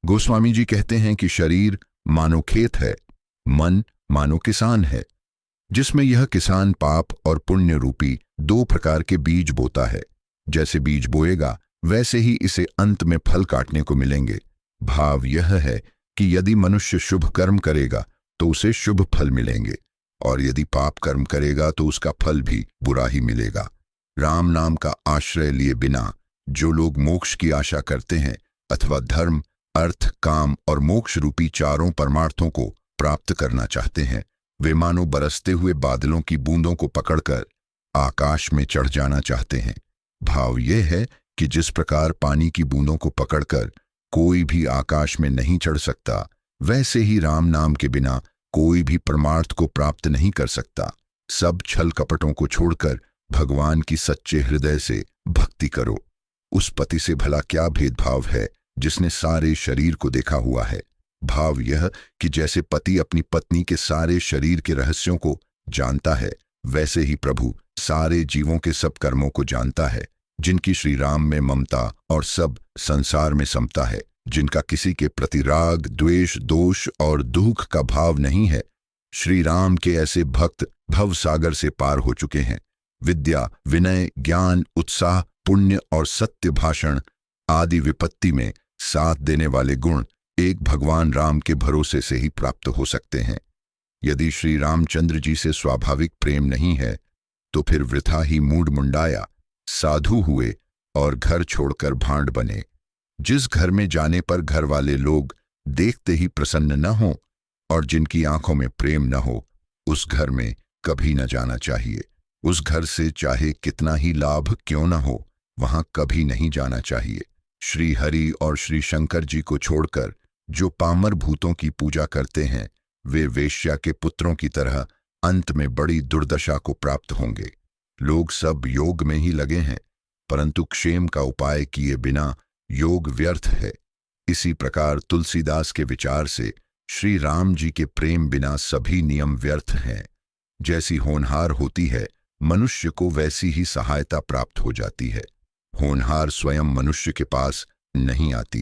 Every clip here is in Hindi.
गोस्वामी जी कहते हैं कि शरीर मानो खेत है, मन मानो किसान है, जिसमें यह किसान पाप और पुण्य रूपी दो प्रकार के बीज बोता है। जैसे बीज बोएगा वैसे ही इसे अंत में फल काटने को मिलेंगे। भाव यह है कि यदि मनुष्य शुभ कर्म करेगा तो उसे शुभ फल मिलेंगे, और यदि पाप कर्म करेगा तो उसका फल भी बुरा ही मिलेगा। राम नाम का आश्रय लिए बिना जो लोग मोक्ष की आशा करते हैं अथवा धर्म, अर्थ, काम और मोक्ष रूपी चारों परमार्थों को प्राप्त करना चाहते हैं, वे मानो बरसते हुए बादलों की बूंदों को पकड़कर आकाश में चढ़ जाना चाहते हैं। भाव यह है कि जिस प्रकार पानी की बूंदों को पकड़कर कोई भी आकाश में नहीं चढ़ सकता, वैसे ही राम नाम के बिना कोई भी परमार्थ को प्राप्त नहीं कर सकता। सब छल कपटों को छोड़कर भगवान की सच्चे हृदय से भक्ति करो। उस पति से भला क्या भेदभाव है जिसने सारे शरीर को देखा हुआ है। भाव यह कि जैसे पति अपनी पत्नी के सारे शरीर के रहस्यों को जानता है, वैसे ही प्रभु सारे जीवों के सब कर्मों को जानता है। जिनकी श्री राम में ममता और सब संसार में समता है, जिनका किसी के प्रति राग, द्वेष, दोष और दुख का भाव नहीं है, श्री राम के ऐसे भक्त भव सागर से पार हो चुके हैं। विद्या, विनय, ज्ञान, उत्साह, पुण्य और सत्य भाषण आदि विपत्ति में साथ देने वाले गुण एक भगवान राम के भरोसे से ही प्राप्त हो सकते हैं। यदि श्री रामचंद्र जी से स्वाभाविक प्रेम नहीं है तो फिर वृथा ही मूड मुंडाया, साधु हुए और घर छोड़कर भांड बने। जिस घर में जाने पर घर वाले लोग देखते ही प्रसन्न न हो और जिनकी आंखों में प्रेम न हो, उस घर में कभी न जाना चाहिए। उस घर से चाहे कितना ही लाभ क्यों न हो, वहां कभी नहीं जाना चाहिए। श्री हरि और श्री शंकर जी को छोड़कर जो पामर भूतों की पूजा करते हैं, वे वेश्या के पुत्रों की तरह अंत में बड़ी दुर्दशा को प्राप्त होंगे। लोग सब योग में ही लगे हैं, परंतु क्षेम का उपाय किए बिना योग व्यर्थ है। इसी प्रकार तुलसीदास के विचार से श्री राम जी के प्रेम बिना सभी नियम व्यर्थ हैं। जैसी होनहार होती है मनुष्य को, वैसी ही सहायता प्राप्त हो जाती है। होनहार स्वयं मनुष्य के पास नहीं आती,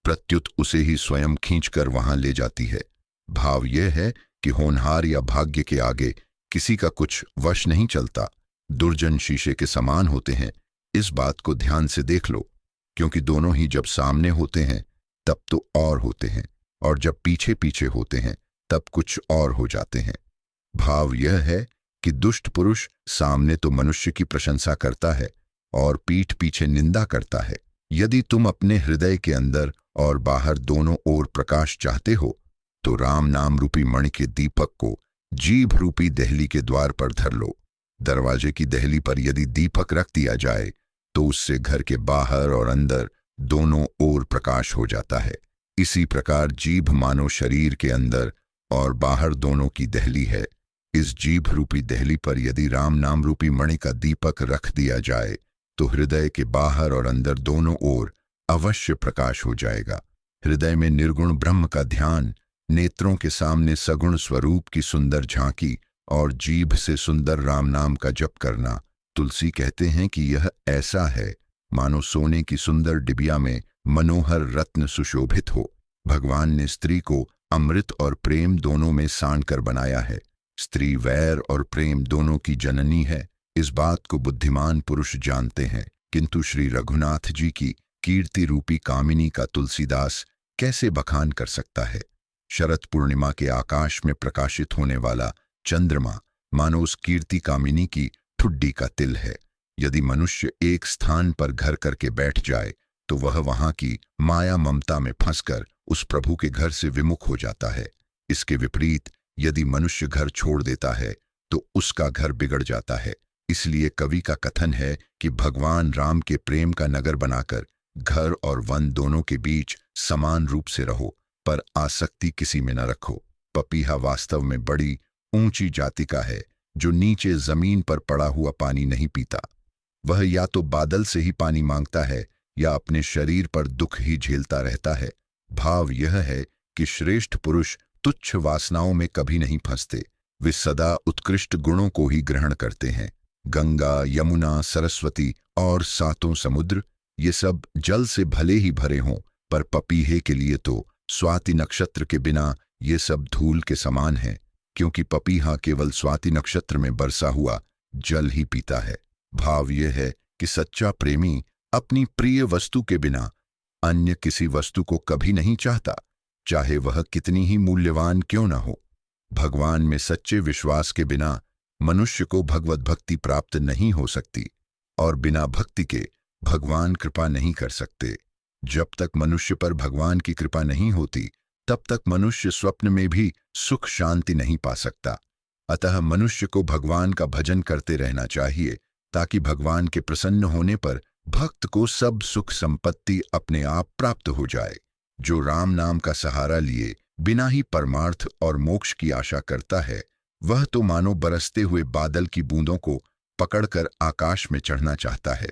प्रत्युत उसे ही स्वयं खींचकर वहां ले जाती है। भाव यह है कि होनहार या भाग्य के आगे किसी का कुछ वश नहीं चलता। दुर्जन शीशे के समान होते हैं, इस बात को ध्यान से देख लो, क्योंकि दोनों ही जब सामने होते हैं तब तो और होते हैं, और जब पीछे पीछे होते हैं तब कुछ और हो जाते हैं। भाव यह है कि दुष्ट पुरुष सामने तो मनुष्य की प्रशंसा करता है और पीठ पीछे निंदा करता है। यदि तुम अपने हृदय के अंदर और बाहर दोनों ओर प्रकाश चाहते हो तो राम नाम रूपी मणि के दीपक को जीभ रूपी देहली के द्वार पर धर लो। दरवाजे की देहली पर यदि दीपक रख दिया जाए तो उससे घर के बाहर और अंदर दोनों ओर प्रकाश हो जाता है। इसी प्रकार जीभ मानो शरीर के अंदर और बाहर दोनों की देहली है। इस जीभ रूपी देहली पर यदि राम नाम रूपी मणि का दीपक रख दिया जाए तो हृदय के बाहर और अंदर दोनों ओर अवश्य प्रकाश हो जाएगा। हृदय में निर्गुण ब्रह्म का ध्यान, नेत्रों के सामने सगुण स्वरूप की सुंदर झांकी और जीभ से सुंदर राम नाम का जप करना। तुलसी कहते हैं कि यह ऐसा है मानो सोने की सुंदर डिबिया में मनोहर रत्न सुशोभित हो। भगवान ने स्त्री को अमृत और प्रेम दोनों में सान कर बनाया है। स्त्री वैर और प्रेम दोनों की जननी है। इस बात को बुद्धिमान पुरुष जानते हैं, किंतु श्री रघुनाथ जी की कीर्ति रूपी कामिनी का तुलसीदास कैसे बखान कर सकता है। शरद पूर्णिमा के आकाश में प्रकाशित होने वाला चंद्रमा मानो उस कीर्ति कामिनी की ठुड्डी का तिल है। यदि मनुष्य एक स्थान पर घर करके बैठ जाए तो वह वहां की माया ममता में फंसकर उस प्रभु के घर से विमुख हो जाता है। इसके विपरीत यदि मनुष्य घर छोड़ देता है तो उसका घर बिगड़ जाता है। इसलिए कवि का कथन है कि भगवान राम के प्रेम का नगर बनाकर घर और वन दोनों के बीच समान रूप से रहो, पर आसक्ति किसी में न रखो। पपीहा वास्तव में बड़ी ऊंची जाति का है जो नीचे जमीन पर पड़ा हुआ पानी नहीं पीता। वह या तो बादल से ही पानी मांगता है या अपने शरीर पर दुख ही झेलता रहता है। भाव यह है कि श्रेष्ठ पुरुष तुच्छ वासनाओं में कभी नहीं फंसते, वे सदा उत्कृष्ट गुणों को ही ग्रहण करते हैं। गंगा, यमुना, सरस्वती और सातों समुद्र, ये सब जल से भले ही भरे हों, पर पपीहे के लिए तो स्वाति नक्षत्र के बिना ये सब धूल के समान है, क्योंकि पपीहा केवल स्वाति नक्षत्र में बरसा हुआ जल ही पीता है। भाव यह है कि सच्चा प्रेमी अपनी प्रिय वस्तु के बिना अन्य किसी वस्तु को कभी नहीं चाहता, चाहे वह कितनी ही मूल्यवान क्यों न हो। भगवान में सच्चे विश्वास के बिना मनुष्य को भगवत भक्ति प्राप्त नहीं हो सकती, और बिना भक्ति के भगवान कृपा नहीं कर सकते। जब तक मनुष्य पर भगवान की कृपा नहीं होती, तब तक मनुष्य स्वप्न में भी सुख शांति नहीं पा सकता। अतः मनुष्य को भगवान का भजन करते रहना चाहिए, ताकि भगवान के प्रसन्न होने पर भक्त को सब सुख संपत्ति अपने आप प्राप्त हो जाए। जो राम नाम का सहारा लिए बिना ही परमार्थ और मोक्ष की आशा करता है, वह तो मानो बरसते हुए बादल की बूंदों को पकड़कर आकाश में चढ़ना चाहता है।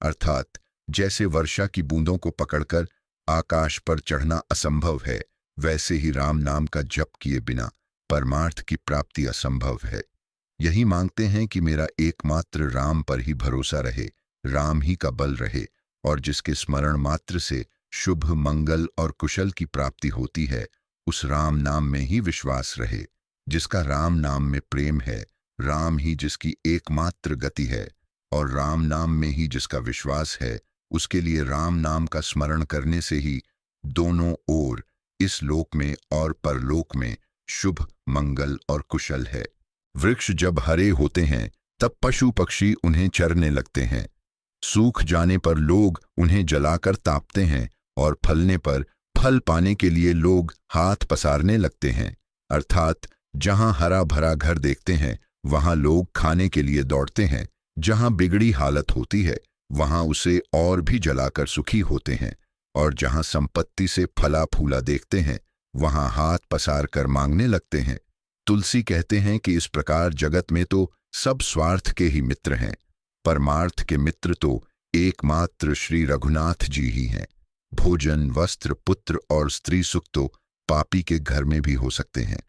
अर्थात जैसे वर्षा की बूंदों को पकड़कर आकाश पर चढ़ना असंभव है, वैसे ही राम नाम का जप किए बिना परमार्थ की प्राप्ति असंभव है। यही मांगते हैं कि मेरा एकमात्र राम पर ही भरोसा रहे, राम ही का बल रहे, और जिसके स्मरण मात्र से शुभ मंगल और कुशल की प्राप्ति होती है, उस राम नाम में ही विश्वास रहे। जिसका राम नाम में प्रेम है, राम ही जिसकी एकमात्र गति है, और राम नाम में ही जिसका विश्वास है, उसके लिए राम नाम का स्मरण करने से ही दोनों ओर, इस लोक में और परलोक में, शुभ मंगल और कुशल है। वृक्ष जब हरे होते हैं तब पशु पक्षी उन्हें चरने लगते हैं। सूख जाने पर लोग उन्हें जलाकर तापते हैं, और फलने पर फल पाने के लिए लोग हाथ पसारने लगते हैं। अर्थात जहां हरा भरा घर देखते हैं, वहां लोग खाने के लिए दौड़ते हैं। जहां बिगड़ी हालत होती है, वहां उसे और भी जलाकर सुखी होते हैं। और जहां संपत्ति से फला फूला देखते हैं, वहां हाथ पसार कर मांगने लगते हैं। तुलसी कहते हैं कि इस प्रकार जगत में तो सब स्वार्थ के ही मित्र हैं, परमार्थ के मित्र तो एकमात्र श्री रघुनाथ जी ही हैं। भोजन, वस्त्र, पुत्र और स्त्री सुख तो पापी के घर में भी हो सकते हैं,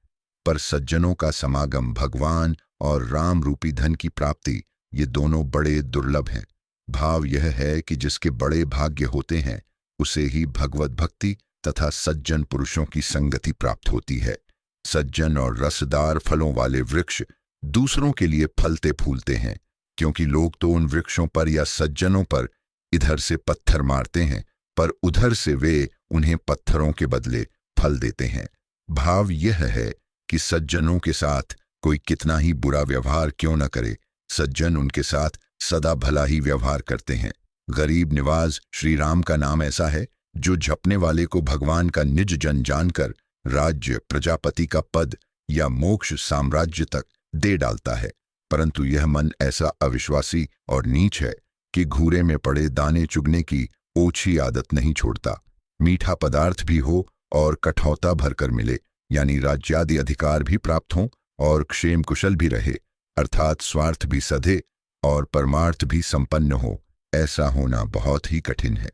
पर सज्जनों का समागम, भगवान और राम रूपी धन की प्राप्ति, ये दोनों बड़े दुर्लभ हैं। भाव यह है कि जिसके बड़े भाग्य होते हैं, उसे ही भगवत भक्ति तथा सज्जन पुरुषों की संगति प्राप्त होती है। सज्जन और रसदार फलों वाले वृक्ष दूसरों के लिए फलते फूलते हैं, क्योंकि लोग तो उन वृक्षों पर या सज्जनों पर इधर से पत्थर मारते हैं, पर उधर से वे उन्हें पत्थरों के बदले फल देते हैं। भाव यह है कि सज्जनों के साथ कोई कितना ही बुरा व्यवहार क्यों न करे, सज्जन उनके साथ सदा भला ही व्यवहार करते हैं। गरीब निवाज श्री राम का नाम ऐसा है, जो झपने वाले को भगवान का निज जन जानकर राज्य, प्रजापति का पद या मोक्ष साम्राज्य तक दे डालता है। परंतु यह मन ऐसा अविश्वासी और नीच है कि घूरे में पड़े दाने चुगने की ओछी आदत नहीं छोड़ता। मीठा पदार्थ भी हो और कठौता भरकर मिले, यानी राज्यादि अधिकार भी प्राप्त हों और क्षेम कुशल भी रहे, अर्थात स्वार्थ भी सधे और परमार्थ भी संपन्न हो, ऐसा होना बहुत ही कठिन है।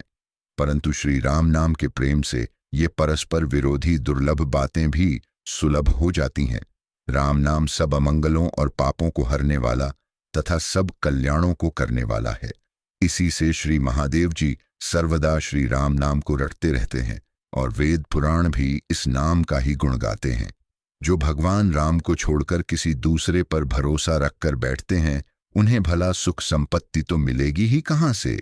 परंतु श्री राम नाम के प्रेम से ये परस्पर विरोधी दुर्लभ बातें भी सुलभ हो जाती हैं। राम नाम सब अमंगलों और पापों को हरने वाला तथा सब कल्याणों को करने वाला है। इसी से श्री महादेव जी सर्वदा श्री राम नाम को रटते रहते हैं, और वेद पुराण भी इस नाम का ही गुण गाते हैं। जो भगवान राम को छोड़कर किसी दूसरे पर भरोसा रखकर बैठते हैं, उन्हें भला सुख संपत्ति तो मिलेगी ही कहाँ से?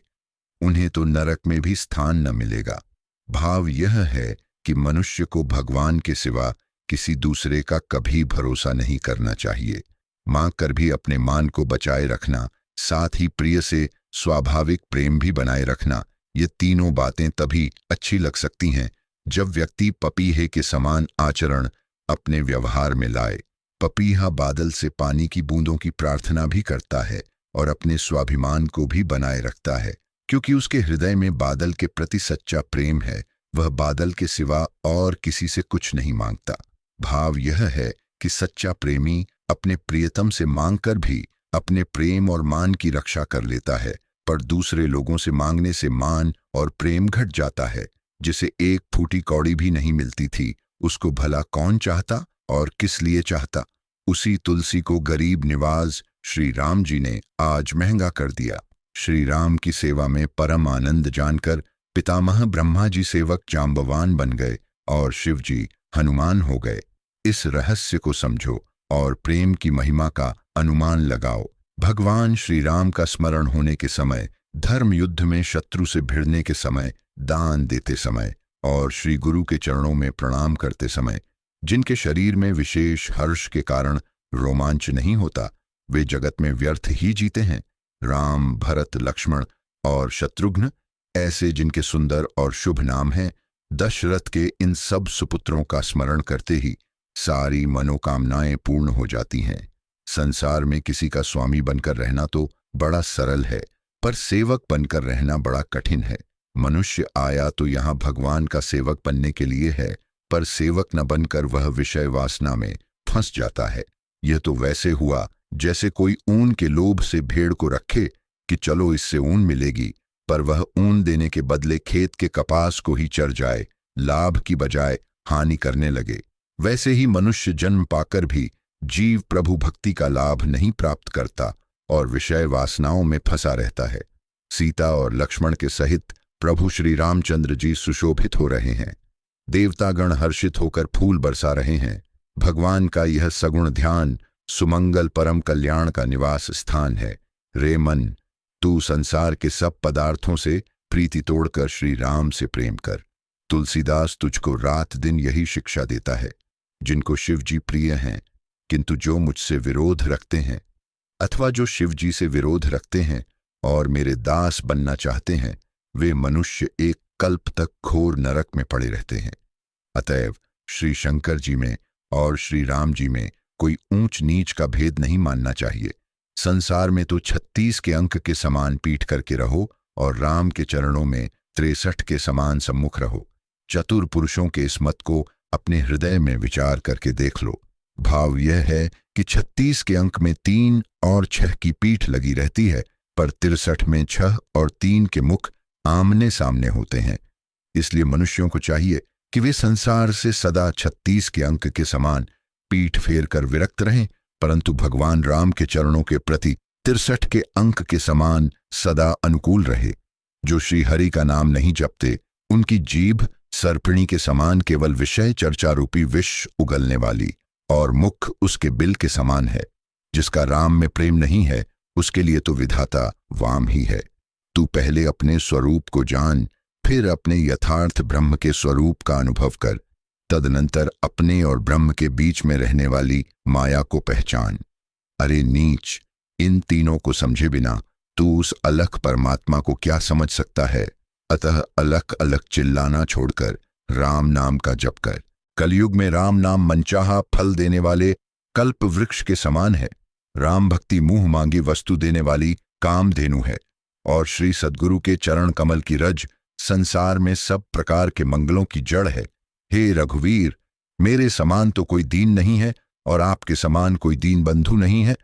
उन्हें तो नरक में भी स्थान न मिलेगा। भाव यह है कि मनुष्य को भगवान के सिवा किसी दूसरे का कभी भरोसा नहीं करना चाहिए। मांग कर भी अपने मान को बचाए रखना, साथ ही प्रिय से स्वाभाविक प्रेम भी बनाए रखना, ये तीनों बातें तभी अच्छी लग सकती हैं जब व्यक्ति पपीहे के समान आचरण अपने व्यवहार में लाए। पपीहा बादल से पानी की बूंदों की प्रार्थना भी करता है और अपने स्वाभिमान को भी बनाए रखता है, क्योंकि उसके हृदय में बादल के प्रति सच्चा प्रेम है। वह बादल के सिवा और किसी से कुछ नहीं मांगता। भाव यह है कि सच्चा प्रेमी अपने प्रियतम से मांगकर भी अपने प्रेम और मान की रक्षा कर लेता है, पर दूसरे लोगों से मांगने से मान और प्रेम घट जाता है। जिसे एक फूटी कौड़ी भी नहीं मिलती थी, उसको भला कौन चाहता और किस लिए चाहता? उसी तुलसी को गरीब निवाज श्री राम जी ने आज महंगा कर दिया। श्री राम की सेवा में परम आनंद जानकर पितामह ब्रह्मा जी सेवक जाम्बवान बन गए और शिव जी हनुमान हो गए। इस रहस्य को समझो और प्रेम की महिमा का अनुमान लगाओ। भगवान श्री राम का स्मरण होने के समय, धर्म युद्ध में शत्रु से भिड़ने के समय, दान देते समय और श्री गुरु के चरणों में प्रणाम करते समय, जिनके शरीर में विशेष हर्ष के कारण रोमांच नहीं होता, वे जगत में व्यर्थ ही जीते हैं। राम, भरत, लक्ष्मण और शत्रुघ्न ऐसे जिनके सुंदर और शुभ नाम हैं, दशरथ के इन सब सुपुत्रों का स्मरण करते ही सारी मनोकामनाएं पूर्ण हो जाती हैं। संसार में किसी का स्वामी बनकर रहना तो बड़ा सरल है, पर सेवक बनकर रहना बड़ा कठिन है। मनुष्य आया तो यहाँ भगवान का सेवक बनने के लिए है, पर सेवक न बनकर वह विषय वासना में फंस जाता है। यह तो वैसे हुआ जैसे कोई ऊन के लोभ से भेड़ को रखे कि चलो इससे ऊन मिलेगी, पर वह ऊन देने के बदले खेत के कपास को ही चर जाए, लाभ की बजाय हानि करने लगे। वैसे ही मनुष्य जन्म पाकर भी जीव प्रभु भक्ति का लाभ नहीं प्राप्त करता और विषय वासनाओं में फंसा रहता है। सीता और लक्ष्मण के सहित प्रभु श्री रामचंद्र जी सुशोभित हो रहे हैं। देवतागण हर्षित होकर फूल बरसा रहे हैं। भगवान का यह सगुण ध्यान सुमंगल परम कल्याण का निवास स्थान है। रे मन, तू संसार के सब पदार्थों से प्रीति तोड़कर श्री राम से प्रेम कर। तुलसीदास तुझको रात दिन यही शिक्षा देता है। जिनको शिव जी प्रिय हैं, किंतु जो मुझसे विरोध रखते हैं अथवा जो शिव जी से विरोध रखते हैं और मेरे दास बनना चाहते हैं, वे मनुष्य एक कल्प तक घोर नरक में पड़े रहते हैं। अतएव श्री शंकर जी में और श्री राम जी में कोई ऊंच नीच का भेद नहीं मानना चाहिए। संसार में तो 36 के अंक के समान पीठ करके रहो और राम के चरणों में 63 के समान सम्मुख रहो। चतुर पुरुषों के इस मत को अपने हृदय में विचार करके देख लो। भाव यह है कि 36 के अंक में 3 और 6 की पीठ लगी रहती है, पर 63 में 6 और 3 के मुख आमने सामने होते हैं। इसलिए मनुष्यों को चाहिए कि वे संसार से सदा 36 के अंक के समान पीठ फेर कर विरक्त रहें, परंतु भगवान राम के चरणों के प्रति 63 के अंक के समान सदा अनुकूल रहे। जो श्री हरि का नाम नहीं जपते, उनकी जीभ सर्पिणी के समान केवल विषय चर्चा रूपी विष उगलने वाली और मुख उसके बिल के समान है। जिसका राम में प्रेम नहीं है, उसके लिए तो विधाता वाम ही है। तू पहले अपने स्वरूप को जान, फिर अपने यथार्थ ब्रह्म के स्वरूप का अनुभव कर, तदनंतर अपने और ब्रह्म के बीच में रहने वाली माया को पहचान। अरे नीच, इन तीनों को समझे बिना तू उस अलख परमात्मा को क्या समझ सकता है। अतः अलख अलख चिल्लाना छोड़कर राम नाम का जप कर। कलयुग में राम नाम मनचाहा फल देने वाले कल्प वृक्ष के समान है। राम भक्ति मुंह मांगी वस्तु देने वाली कामधेनु है और श्री सद्गुरु के चरण कमल की रज संसार में सब प्रकार के मंगलों की जड़ है। हे रघुवीर, मेरे समान तो कोई दीन नहीं है और आपके समान कोई दीन बंधु नहीं है।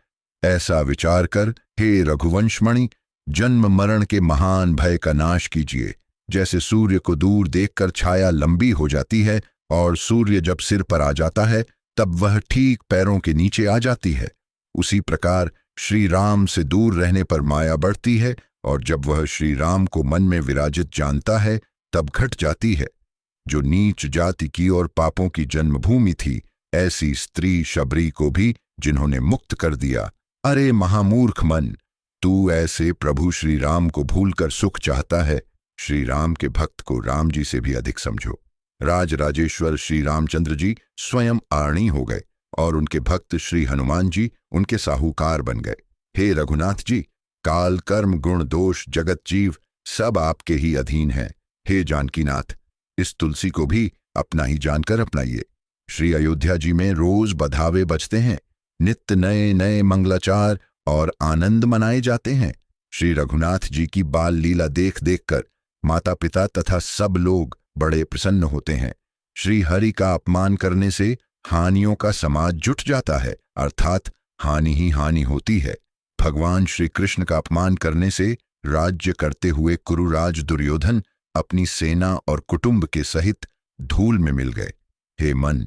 ऐसा विचार कर हे रघुवंशमणि, जन्म मरण के महान भय का नाश कीजिए। जैसे सूर्य को दूर देखकर छाया लंबी हो जाती है और सूर्य जब सिर पर आ जाता है तब वह ठीक पैरों के नीचे आ जाती है, उसी प्रकार श्री राम से दूर रहने पर माया बढ़ती है और जब वह श्री राम को मन में विराजित जानता है तब घट जाती है। जो नीच जाति की और पापों की जन्मभूमि थी, ऐसी स्त्री शबरी को भी जिन्होंने मुक्त कर दिया। अरे महामूर्ख मन, तू ऐसे प्रभु श्री राम को भूलकर सुख चाहता है। श्री राम के भक्त को राम जी से भी अधिक समझो। राजराजेश्वर श्री रामचंद्र जी स्वयं आरणी हो गए और उनके भक्त श्री हनुमान जी उनके साहूकार बन गए। हे रघुनाथ जी, काल कर्म गुण दोष जगत जीव सब आपके ही अधीन हैं। हे जानकीनाथ, इस तुलसी को भी अपना ही जानकर अपनाइए। श्री अयोध्या जी में रोज बधावे बजते हैं, नित्य नए नए मंगलाचार और आनंद मनाए जाते हैं। श्री रघुनाथ जी की बाल लीला देख देखकर माता पिता तथा सब लोग बड़े प्रसन्न होते हैं। श्री हरि का अपमान करने से हानियों का समाज जुट जाता है, अर्थात हानि ही हानि होती है। भगवान श्री कृष्ण का अपमान करने से राज्य करते हुए कुरुराज दुर्योधन अपनी सेना और कुटुंब के सहित धूल में मिल गए। हे मन,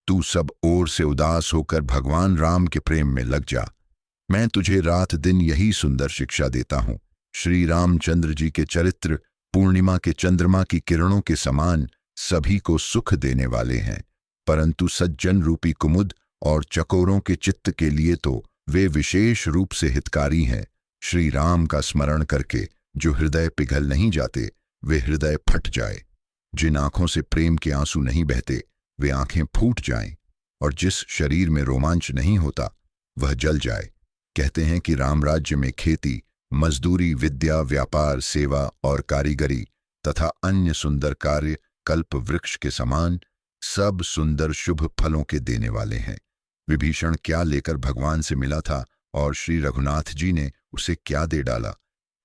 तू सब ओर से उदास होकर भगवान राम के प्रेम में लग जा। मैं तुझे रात दिन यही सुंदर शिक्षा देता हूं। श्री रामचंद्र जी के चरित्र पूर्णिमा के चंद्रमा की किरणों के समान सभी को सुख देने वाले हैं, परंतु सज्जन रूपी कुमुद और चकोरों के चित्त के लिए तो वे विशेष रूप से हितकारी हैं। श्री राम का स्मरण करके जो हृदय पिघल नहीं जाते, वे हृदय फट जाए। जिन आंखों से प्रेम के आंसू नहीं बहते, वे आंखें फूट जाएं, और जिस शरीर में रोमांच नहीं होता, वह जल जाए। कहते हैं कि राम राज्य में खेती, मजदूरी, विद्या, व्यापार, सेवा और कारीगरी तथा अन्य सुंदर कार्य कल्प वृक्ष के समान सब सुंदर शुभ फलों के देने वाले हैं। विभीषण क्या लेकर भगवान से मिला था और श्री रघुनाथ जी ने उसे क्या दे डाला?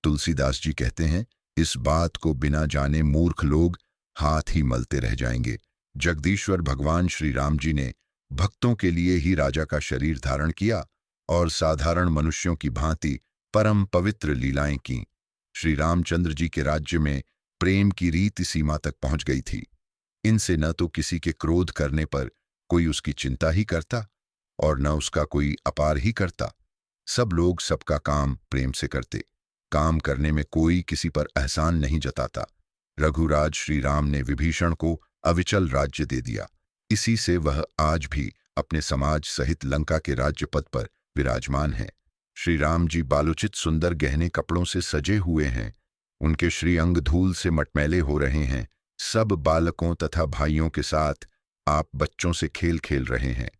तुलसीदास जी कहते हैं, इस बात को बिना जाने मूर्ख लोग हाथ ही मलते रह जाएंगे। जगदीश्वर भगवान श्री राम जी ने भक्तों के लिए ही राजा का शरीर धारण किया और साधारण मनुष्यों की भांति परम पवित्र लीलाएं की। श्री रामचंद्र जी के राज्य में प्रेम की रीति सीमा तक पहुंच गई थी। इनसे न तो किसी के क्रोध करने पर कोई उसकी चिंता ही करता और न उसका कोई अपार ही करता। सब लोग सबका काम प्रेम से करते। काम करने में कोई किसी पर एहसान नहीं जताता। रघुराज श्री राम ने विभीषण को अविचल राज्य दे दिया। इसी से वह आज भी अपने समाज सहित लंका के राज्य पद पर विराजमान है। श्री राम जी बालोचित सुंदर गहने कपड़ों से सजे हुए हैं। उनके श्री अंग धूल से मटमैले हो रहे हैं। सब बालकों तथा भाइयों के साथ आप बच्चों से खेल खेल रहे हैं।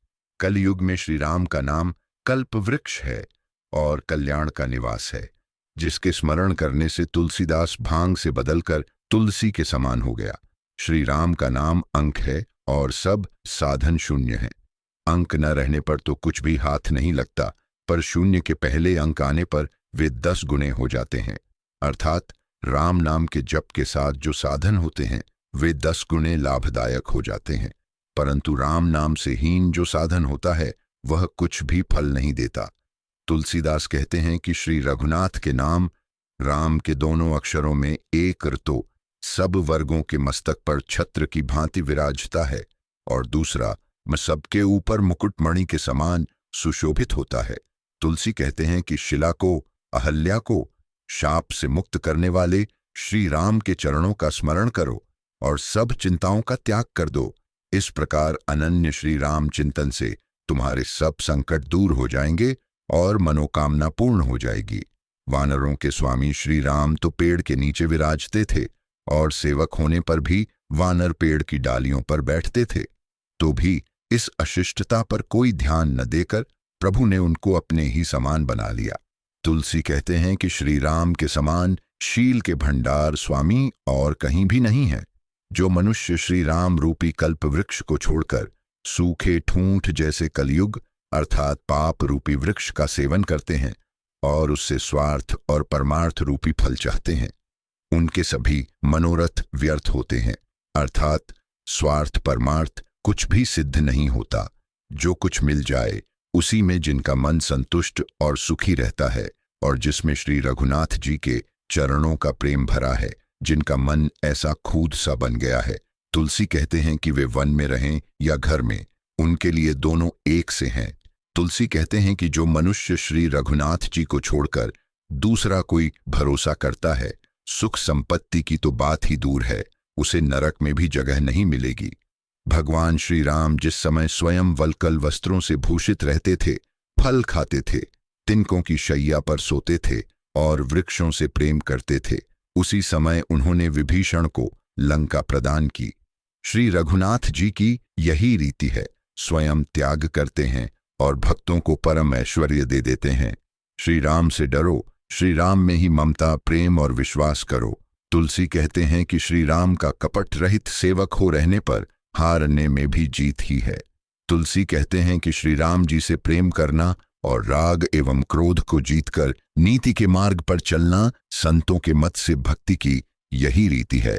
कलयुग में श्री राम का नाम कल्प वृक्ष है और कल्याण का निवास है, जिसके स्मरण करने से तुलसीदास भांग से बदलकर तुलसी के समान हो गया। श्री राम का नाम अंक है और सब साधन शून्य है। अंक न रहने पर तो कुछ भी हाथ नहीं लगता, पर शून्य के पहले अंक आने पर वे 10 गुने हो जाते हैं। अर्थात राम नाम के जप के साथ जो साधन होते हैं वे 10 गुने लाभदायक हो जाते हैं, परंतु राम नाम से हीन जो साधन होता है वह कुछ भी फल नहीं देता। तुलसीदास कहते हैं कि श्री रघुनाथ के नाम राम के दोनों अक्षरों में एक र तो सब वर्गों के मस्तक पर छत्र की भांति विराजता है और दूसरा सबके ऊपर मुकुटमणि के समान सुशोभित होता है। तुलसी कहते हैं कि शिला को, अहल्या को शाप से मुक्त करने वाले श्री राम के चरणों का स्मरण करो और सब चिंताओं का त्याग कर दो। इस प्रकार अनन्य श्री राम चिंतन से तुम्हारे सब संकट दूर हो जाएंगे और मनोकामना पूर्ण हो जाएगी। वानरों के स्वामी श्री राम तो पेड़ के नीचे विराजते थे और सेवक होने पर भी वानर पेड़ की डालियों पर बैठते थे, तो भी इस अशिष्टता पर कोई ध्यान न देकर प्रभु ने उनको अपने ही समान बना लिया। तुलसी कहते हैं कि श्री राम के समान शील के भंडार स्वामी और कहीं भी नहीं है। जो मनुष्य श्री राम रूपी कल्प वृक्ष को छोड़कर सूखे ठूंठ जैसे कलयुग अर्थात पाप रूपी वृक्ष का सेवन करते हैं और उससे स्वार्थ और परमार्थ रूपी फल चाहते हैं, उनके सभी मनोरथ व्यर्थ होते हैं। अर्थात स्वार्थ परमार्थ कुछ भी सिद्ध नहीं होता। जो कुछ मिल जाए उसी में जिनका मन संतुष्ट और सुखी रहता है और जिसमें श्री रघुनाथ जी के चरणों का प्रेम भरा है, जिनका मन ऐसा खूद सा बन गया है। तुलसी कहते हैं कि वे वन में रहें या घर में, उनके लिए दोनों एक से हैं। तुलसी कहते हैं कि जो मनुष्य श्री रघुनाथ जी को छोड़कर दूसरा कोई भरोसा करता है, सुख संपत्ति की तो बात ही दूर है, उसे नरक में भी जगह नहीं मिलेगी। भगवान श्री राम जिस समय स्वयं वल्कल वस्त्रों से भूषित रहते थे, फल खाते थे, तिनकों की शैया पर सोते थे और वृक्षों से प्रेम करते थे, उसी समय उन्होंने विभीषण को लंका प्रदान की। श्री रघुनाथ जी की यही रीति है, स्वयं त्याग करते हैं और भक्तों को परम ऐश्वर्य दे देते हैं। श्री राम से डरो, श्री राम में ही ममता, प्रेम और विश्वास करो। तुलसी कहते हैं कि श्री राम का कपट रहित सेवक हो रहने पर हारने में भी जीत ही है। तुलसी कहते हैं कि श्री राम जी से प्रेम करना और राग एवं क्रोध को जीतकर नीति के मार्ग पर चलना संतों के मत से भक्ति की यही रीति है।